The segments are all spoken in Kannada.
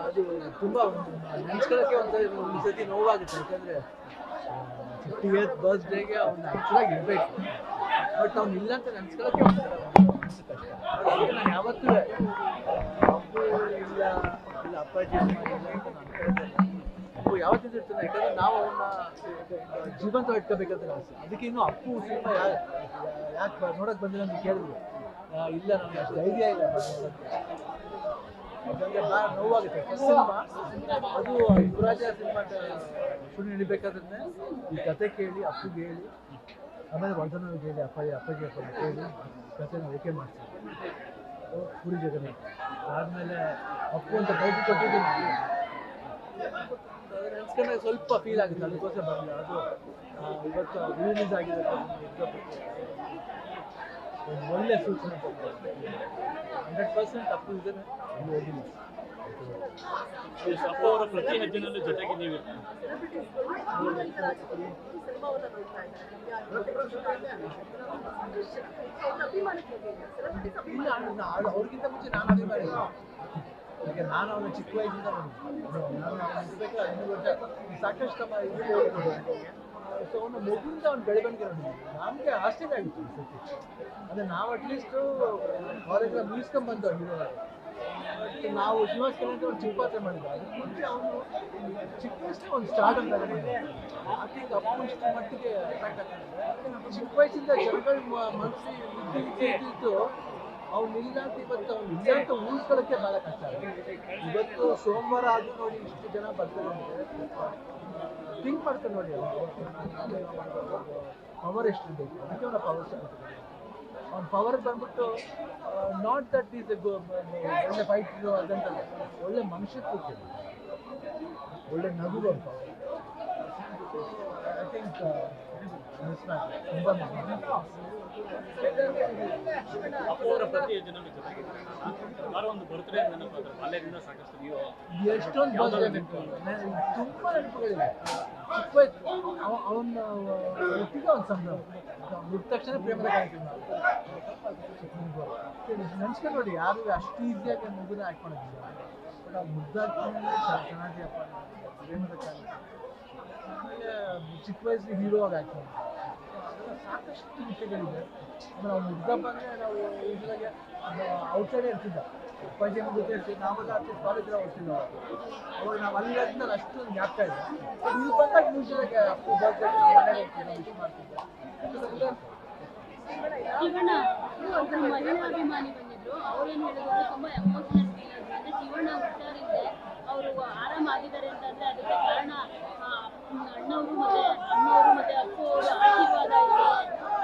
ಅದು ತುಂಬ ನೆನ್ಸ್ಕೊಳ್ಳೋಕ್ಕೆ ಒಂದ್ಸತಿ ನೋವಾಗುತ್ತೆ. ಯಾಕಂದರೆ 50th ಬರ್ತ್ಡೇಗೆ ಅವ್ನು ಆ್ಯಕ್ಚುಲಾಗಿ ಇರಬೇಕು, ಬಟ್ ಅವ್ನು ಇಲ್ಲ ಅಂತ ನೆನ್ಸ್ಕೊಳ್ಳೋಕ್ಕೆ ಒಂಥರ ಕಷ್ಟ. ನಾನು ಯಾವತ್ತೂ ಅಪ್ಪು ಇಲ್ಲ ಅಪ್ಪಾಜಿ ಅಮ್ಮ ಇಲ್ಲ ಅಂತ ನಾನು ಅನ್ಕೊಳ್ತೇನೆ. ಅಪ್ಪು ಯಾವತ್ತಿಂದ ಇರ್ತಾನೆ, ಯಾಕಂದರೆ ನಾವು ಅವನ್ನ ಜೀವಂತ ಇಟ್ಕೋಬೇಕಂತ ಆಸೆ. ಅದಕ್ಕೆ ಇನ್ನೂ ಅಪ್ಪು ಸಿನಿಮಾ ಯಾಕೆ ನೋಡೋಕ್ಕೆ ಬಂದಿಲ್ಲ ಅಂತ ಕೇಳಿದ್ರು. ಇಲ್ಲ ನನಗೆ ಅಷ್ಟು ಧೈರ್ಯ ಇಲ್ಲ ನೋಡೋಕ್ಕೆ, ಯಾಕಂದರೆ ಭಾಳ ನೋವಾಗುತ್ತೆ. ಫಸ್ಟ್ ಸಿನಿಮಾ ಅದು ಯುವರಾಜ ಸಿನಿಮಾ ಶೂಟಿಂಗ್ ನಡಿಬೇಕಾದ್ರೆ ಈ ಕತೆ ಕೇಳಿ ಅಪ್ಪುಗೆ ಹೇಳಿ, ಆಮೇಲೆ ವರ್ಧನವ್ರಿಗೆ ಹೇಳಿ ಅಪ್ಪಾಜಿ ಕೇಳಿ ಕತೆನ ಓಕೆ ಮಾಡ್ತೀವಿ ಪುರಿ ಜಗನ್ನಾಥ್. ಆದಮೇಲೆ ಅಪ್ಪು ಅಂತ ಟೈಟಲ್ ಕೊಟ್ಟಿದ್ದೀನಿ, ನೆನ್ಸ್ಕೊಂಡ್ರೆ ಸ್ವಲ್ಪ ಫೀಲ್ ಆಗುತ್ತೆ. ಅದಕ್ಕೋಸ್ಕರ ಬರಲಿಲ್ಲ. ಅದು ಇವತ್ತು ರಿಲೀಸ್ ಆಗಿದೆ, ಒಂದು ಒಳ್ಳೆ ಸೂಚನೆ ಕೊಡ್ತಾರೆ. 100% ಅಪ್ಪು ಇದ್ದಾರೆ, ಅಲ್ಲಿ ಹೋಗಿಲ್ಲ. ಅಪ್ಪ ಅವರ ಪ್ರತಿ ಹೆಜ್ಜೆನಲ್ಲೂ ಜೊತೆಗೆ ನೀವು ಇಲ್ಲ, ಅವ್ರಿಗಿಂತ ಮುಂಚೆ ನಾನು ಅಭಿಮಾನಿ. ಈಗ ನಾನು ಅವನ ಚಿಕ್ಕ ವಯಸ್ಸಿಂದ ನಾನು ಇರಬೇಕಾದ್ರೆ 5 ವರ್ಷ ಸಾಕಷ್ಟು ಸೊ ಅವನ ಮಗುವಿಂದ ಅವ್ನು ಬೆಳವಣಿಗೆ ನೋಡಿದ್ವಿ. ನಮಗೆ ಆಶ್ಚರ್ಯ ಆಗಿತ್ತು ಈ ಸತಿ. ಅಂದರೆ ನಾವು ಅಟ್ಲೀಸ್ಟು ಕಾಲೇಜ್ನ ಮುಗಿಸ್ಕೊಂಡ್ಬಂದು ಹೀರೋ. ಬಟ್ ನಾವು ಶ್ರೀನಿವಾಸ್ ಕಲ್ಯಾಣ ಒಂದು ಚಿಕ್ಕ ಪಾತ್ರ ಮಾಡಿದ್ವಿ. ಅದಕ್ಕೆ ಮುಂಚೆ ಅವನು ಚಿಕ್ಕ ವಯಸ್ಸಿನ ಒಂದು ಸ್ಟಾರ್ಟ್ ಅಂತ ಐ ಥಿಂಕ್ ಅಪ್ಪು ಇಷ್ಟು ಮಟ್ಟಿಗೆ ಅಟ್ರಾಕ್ಟ್ ಆಗ್ತದೆ. ಚಿಕ್ಕ ವಯಸ್ಸಿಂದ ಜನಗಳ ಮನಸ್ಸಿ ಇದ್ದು ಅವ್ನಿಲ್ಲ ಅಂತ ಇವತ್ತು ಅವ್ನು ಇಲ್ಲ ಅಂತ ಉಳಿಸ್ಕೊಳ್ಳೋಕ್ಕೆ ಭಾಳ ಕಷ್ಟ ಆಗುತ್ತೆ. ಇವತ್ತು ಸೋಮವಾರ ಆದರೂ ನೋಡಿ ಇಷ್ಟು ಜನ ಬರ್ತಾರೆ ಅಂದರೆ ಥಿಂಕ್ ಮಾಡ್ತಾರೆ ನೋಡಿ, ಪವರ್ ಎಷ್ಟು ಬೇಕು. ಅದಕ್ಕೆ ಅವನ ಪವರ್ ಸಿಗುತ್ತೆ. ಅವ್ನ ಪವರ್ ಬಂದ್ಬಿಟ್ಟು ನಾಟ್ ದಟ್ ಈಸ್ ಒಳ್ಳೆ ಫೈಟ್ರು ಅದಂತಲ್ಲ, ಒಳ್ಳೆ ಮನುಷ್ಯತ್ವ, ಒಳ್ಳೆ ನಗು ಅವ್ನ ಪವರ್. ಐ ಥಿಂಕ್ ತುಂಬ ಅವರ ಪ್ರತಿ ಹೆಜ್ಜೆನಲ್ಲೂ ಜೊತೆಗೆ ಯಾರೋ ಒಂದು ಬರ್ತ್ಡೇ ನೆನಪಾದ್ರೆ ಬಾಲ್ಯದಿಂದ ಸಾಕಷ್ಟು ನೀವು ಎಷ್ಟೊಂದು ಬರ್ತ್ಡೇ ತುಂಬ ನೆನಪುಗಳಿವೆ. ಚಿಕ್ಕ ವಯಸ್ಸು ಅವನ ಒಟ್ಟಿಗೆ ಒಂದು ಸಂಭ್ರಮ. ಮುಟ್ಟ ತಕ್ಷಣ ಪ್ರೇಮದ ಕಾಣ್ತೀವಿ ನಾವು. ನೆನ್ಸ್ಕೊಂಡು ನೋಡಿ, ಯಾರು ಅಷ್ಟು ಈಸಿಯಾಗಿ ಮಗುನ ಆ್ಯಕ್ಟ್ ಮಾಡೋದಿಲ್ಲ. ಬಟ್ ಅವ್ನು ಮುದ್ದಾಗ್ತಾನೆ ಚೆನ್ನಾಗಿ ಅಪ್ಪ ಪ್ರೇಮದ ಕಾಲ. ಆಮೇಲೆ ಚಿಕ್ಕ ವಯಸ್ಸಿಗೆ ಹೀರೋ ಆಗಿ ಆ್ಯಕ್ಟ್ ಮಾಡೋದು, ಸಾಕಷ್ಟು ವಿಷಯಗಳಿದೆ. ಆಮೇಲೆ ಅವ್ನು ಮುದ್ದಪ್ಪ ಅಂದರೆ ನಾವು ಯೂಶ್ವಲಾಗಿ ಔಟ್ಸೈಡೇ ಇರ್ತಿದ್ದ. ಅಪ್ಪಾಜಿ ಜೊತೆ ಇರ್ತೀವಿ, ನಾವೆಲ್ಲ ಅಟ್ಲೀಸ್ಟ್ ಕಾಲೇಜೆಲ್ಲ ಓದ್ತಿದ್ದ. ಅವಾಗ ನಾವು ಅಲ್ಲಿಂದ ಅಷ್ಟೊಂದು ಜ್ಞಾಪಕ ಇದೆ. ಬಟ್ ಇಲ್ಲಿ ಬಂದಾಗ ಯೂಶ್ವಲಾಗಿ ಅಪ್ಪು ಬರ್ತಾರೆ ಮನೆಗೆ ಹೋಗ್ತೀವಿ, ವಿಶ್ ಮಾಡ್ತಿದ್ದೆ. ಶಿವಣ್ಣ ಮಹಿಳಾ ಅಭಿಮಾನಿ ಬಂದಿದ್ರು, ಅವ್ರೇನು ಹೇಳಿದ್ರು ತುಂಬಾ ಎಮೋಷನಲ್ ಫೀಲ್ ಆದ್ರು. ಅಂದ್ರೆ ಶಿವಣ್ಣ ಹುಷಾರಿದ್ದೆ, ಅವರು ಆರಾಮಾಗಿದ್ದಾರೆ ಅಂತಂದ್ರೆ ಅದಕ್ಕೆ ಕಾರಣ ಅಣ್ಣವರು ಮತ್ತೆ ಅಪ್ಪು ಅವರು ಆಶೀರ್ವಾದ ಇದೆ.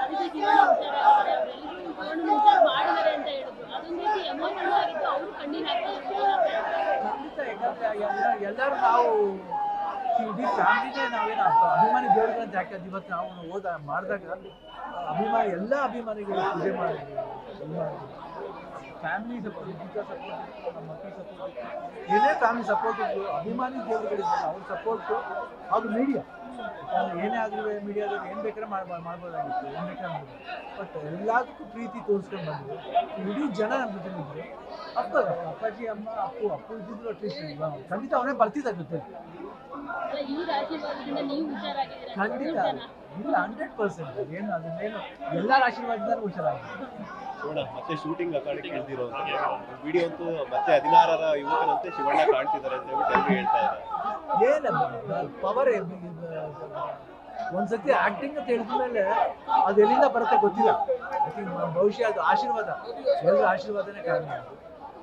ಅದಕ್ಕೆ ಶಿವಣ್ಣ ಹುಷಾರಾಗಿದ್ದಾರೆ, ಅವರೆಲ್ಲರೂ ಶಿವಣ್ಣ ಹುಷಾರು ಮಾಡಿದ್ದಾರೆ ಅಂತ ಹೇಳಿದ್ರು. ಅದೊಂದು ರೀತಿ ಎಮೋಷನಲ್ ಆಗಿತ್ತು, ಅವರು ಕಣ್ಣೀರು ಹಾಕ್ತಾರೆ. ಖಂಡಿತ. ಯಾಕಂದರೆ ಎಲ್ಲರೂ ನಾವು ಇಡೀ ಫ್ಯಾಮಿಲಿನೇ ನಾವೇನು ಅಭಿಮಾನಿ ದೇವರುಗಳಂತ ಯಾಕಂದ್ರೆ ಇವತ್ತು ನಾವು ಮಾಡಿದಾಗ ಅಭಿಮಾನಿ ಎಲ್ಲ ಅಭಿಮಾನಿಗಳು ಪೂಜೆ ಮಾಡಿದ್ವಿ. ಫ್ಯಾಮಿಲಿ ಸಪೋರ್ಟ್, ಗೀತಾ ಸಪೋರ್ಟ್, ನಮ್ಮ ಮಕ್ಕಳ ಸಪೋರ್ಟ್, ಏನೇ ಫ್ಯಾಮಿಲಿ ಸಪೋರ್ಟ್ ಇದ್ರು, ಅಭಿಮಾನಿ ದೇವರುಗಳಿದ್ದಾರೆ ಅವ್ರ ಸಪೋರ್ಟು. ಅದು ಮೀಡಿಯಾ ಏನೇ ಆದರೂ ಮೀಡಿಯಾದಲ್ಲಿ ಏನು ಬೇಕಾದ್ರೆ ಮಾಡ್ಬೋದಾಗಿತ್ತು, ಏನು ಬೇಕಾದ್ರೆ ಮಾಡ್ಬೋದು. ಬಟ್ ಎಲ್ಲದಕ್ಕೂ ಪ್ರೀತಿ ತೋರಿಸ್ಕೊಂಡು ಬಂದರು. ಇಡೀ ಜನ ನಮ್ಮ ಜೊತೆ ಇದ್ದರು. ಅಪ್ಪಾಜಿ ಅಮ್ಮ ಅಪ್ಪು ಇದ್ದಿದ್ರು ಅಟ್ಲೀಸ್ಟ್ ಖಂಡಿತ ಅವನೇ ಬರ್ತಿದ್ದ ಜೊತೆ. ಖಂಡಿತ ಇಲ್ಲ, 100%. ಏನು ಅದನ್ನೇನು ಎಲ್ಲರ ಆಶೀರ್ವಾದದಿಂದ ಹುಷಾರಾಗಿದೆ. ಶಿವಣ್ಣ ಮತ್ತೆ ಶೂಟಿಂಗ್ ಅಕಾಡೆಮಿ ಕೇಳ್ತಿರೋ ವಿಡಿಯೋ ಅಂತೂ ಮತ್ತೆ 16ರ ಯುವಕರಂತೆ ಶಿವಣ್ಣ ಕಾಣ್ತಿದ್ದಾರೆ ಅಂತ ಹೇಳ್ಬಿಟ್ಟು ಹೇಳ್ತಾ ಇದ್ದಾರೆ. ಏನು ಪವರ್ ಒಂದ್ಸತಿ ಆಕ್ಟಿಂಗ್ ಅಂತ ಹೇಳಿದ್ಮೇಲೆ ಅದು ಎಲ್ಲಿಂದ ಬರುತ್ತೆ ಗೊತ್ತಿಲ್ಲ. ಬಹುಶಃ ಅದು ಆಶೀರ್ವಾದ, ಎಲ್ಲರ ಆಶೀರ್ವಾದನೇ ಕಾರಣ.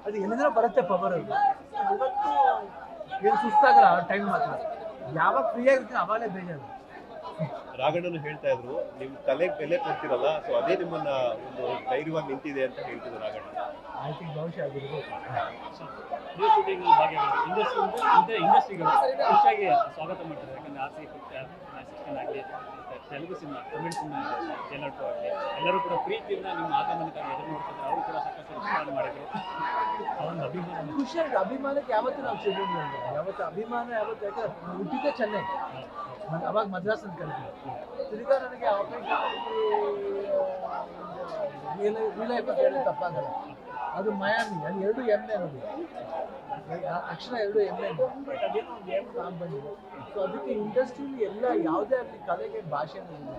ಅದು ಎಲ್ಲಿಂದ ಬರುತ್ತೆ ಪವರ್. ಅದು ಇವತ್ತು ಏನು ಸುಸ್ತಾಗಲ್ಲ ಆ ಟೈಮ್ ಮಾತ್ರ. ಯಾವಾಗ ಫ್ರೀ ಆಗಿರ್ತೀನಿ ಅವಾಗಲೇ ಬೇಜಾರು. ರಾಘಣ್ಣನು ಹೇಳ್ತಾ ಇದ್ರು ನಿಮ್ ಕಲೆಗೆ ಬೆಲೆ ಕೊಡ್ತಿರಲ್ಲ, ಸೊ ಅದೇ ನಿಮ್ಮನ್ನ ಒಂದು ಧೈರ್ಯವಾಗಿ ನಿಂತಿದೆ ಅಂತ ಹೇಳ್ತಿದ್ರು ರಾಘಣ್ಣ. ಐ ಥಿಂಕ್ ಬಹುಶಃ ಆಗಿರ್ಬೋದು. ನೀವು ಶೂಟಿಂಗ್ ಭಾಗಿಯಾಗಿ ಇಂಡಸ್ಟ್ರಿಗಳು ಖುಷಿಯಾಗಿ ಸ್ವಾಗತ ಮಾಡ್ತಾರೆ. ಯಾಕಂದ್ರೆ ಆರ್ಸಿ 16 ಆಗಲಿ, ತೆಲುಗು ಸಿನಿಮಾ, ತಮಿಳ್ ಸಿನಿಮಾ ಜೇಲರ್ಟು ಆಗಲಿ, ಎಲ್ಲರೂ ಕೂಡ ಪ್ರೀತಿಯಿಂದ ನಿಮ್ಮ ಆಗಮನಕ್ಕಾಗಿ ಎದುರು ನೋಡ್ತಿದ್ದಾರೆ. ಅವರು ಕೂಡ ಸಾಕಷ್ಟು ರೆಸ್ಪಾಂಡ್ ಮಾಡಿದ್ರು. ಅವೊಂದು ಅಭಿಮಾನ ಖುಷಿಯಾಗಿ ಅಭಿಮಾನಕ್ಕೆ ಯಾವತ್ತೂ ನಾವು ಸಿಗೋದಿಲ್ಲ. ಯಾವತ್ತು ಅಭಿಮಾನ ಯಾವತ್ತು, ಯಾಕಂದ್ರೆ ಹುಟ್ಟಿದ್ದೆ ಚೆನ್ನೈ, ಅವಾಗ ಮದ್ರಾಸ್ ಅಂತ ಕರಿತೀವಿ. ತಿರ್ಗಾ ನನಗೆ ರಿಲೈಫ್ ಅಂತ ಹೇಳಿ ತಪ್ಪಾಗಲ್ಲ, ಅದು ಮಯಾಮಿ, ಅದು 2 ಎಮ್ಮೆ ನೋಡಿ, ಅಕ್ಷರ 2 ಎಮ್ಮೆ, ಬಟ್ ಅದೇನೋ ಒಂದು ಎಮ್ ನಾನು ಬಂದಿದೆ. ಸೊ ಅದಕ್ಕೆ ಇಂಡಸ್ಟ್ರಿಲಿ ಎಲ್ಲ ಯಾವುದೇ ಆಗಲಿ ಕಲೆಗೆ ಭಾಷೆನೂ ಇಲ್ಲ,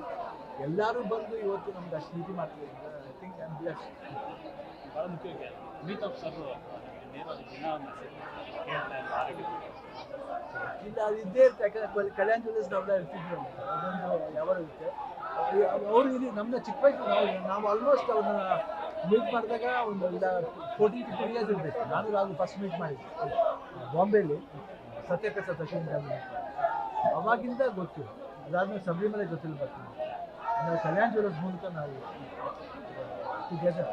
ಎಲ್ಲರೂ ಬಂದು ಇವತ್ತು ನಮ್ಗೆ ಅಷ್ಟು ರೀತಿ ಮಾಡ್ತಿದ್ದಾರೆ. I think I am blessed. ಭಾಳ ಮುಖ್ಯವಾಗಿ ಅಮಿತಾಬ್ ಸರ್ ನೇರವಾಗಿ ದಿನ ಮೆಸೇಜ್ ಹೇಳ್ತಾ ಇದ್ದಾರೆ ಆರೋಗ್ಯ ಇಲ್ಲ, ಅದು ಇದ್ದೇ ಇರುತ್ತೆ. ಯಾಕಂದ್ರೆ ಕಲ್ಯಾಣ ಜ್ಯುವೆಲ್ಲರ್ಸ್ ನಾವೆಲ್ಲ ಇರ್ತಿದ್ವಿ, ಅದೊಂದು ಯಾವಾಗ ಇರುತ್ತೆ. ಅವರು ಇಲ್ಲಿ ನಮ್ಮನ್ನ ಚಿಕ್ಕ ವಯಸ್ಸು ನಾವು ಆಲ್ಮೋಸ್ಟ್ ಅವ್ರನ್ನ ಮೀಟ್ ಮಾಡಿದಾಗ ಒಂದು 14-15 ಇಯರ್ಸ್ ಇರಬೇಕು. ನಾನು ರಾಘು ಫಸ್ಟ್ ಮೀಟ್ ಮಾಡಿದ್ದೆ ಬಾಂಬೆಲಿ, ಸತ್ಯಪ್ರಸಾದ್ ಅಶ್ವಿನ್ ಟೈಮಲ್ಲಿ. ಅವಾಗಿಂದ ಗೊತ್ತು, ಅದಾದ್ಮೇಲೆ ಶಬರಿಮಲೆ ಗೊತ್ತಿಲ್ಲ ಬರ್ತೀನಿ. ನಾವು ಕಲ್ಯಾಣ ಜ್ಯುವೆಲ್ಲರ್ಸ್ ಮೂಲಕ ನಾವು ಟುಗೆದರ್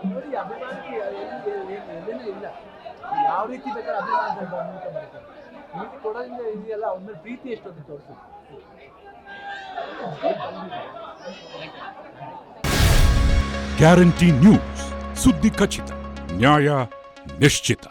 ನೋಡಿ, ಅಭಿಮಾನಕ್ಕೆ ಎಲ್ಲೇನೂ ಇಲ್ಲ. ಯಾವ ರೀತಿ ಬೇಕಾದ್ರೆ ಅಭಿಮಾನ ಮೂಲಕ ಬರುತ್ತೆ. ಪ್ರೀತಿ ಕೊಡೋದ್ರಿಂದ ಇದೆಯಲ್ಲ, ಅವ್ರ ಮೇಲೆ ಪ್ರೀತಿ ಎಷ್ಟು ಅಂತ ತೋರಿಸುತ್ತೆ. ಗ್ಯಾರಂಟಿ ನ್ಯೂಸ್, ಸುದ್ದಿ ಖಚಿತ, ನ್ಯಾಯ ನಿಶ್ಚಿತ.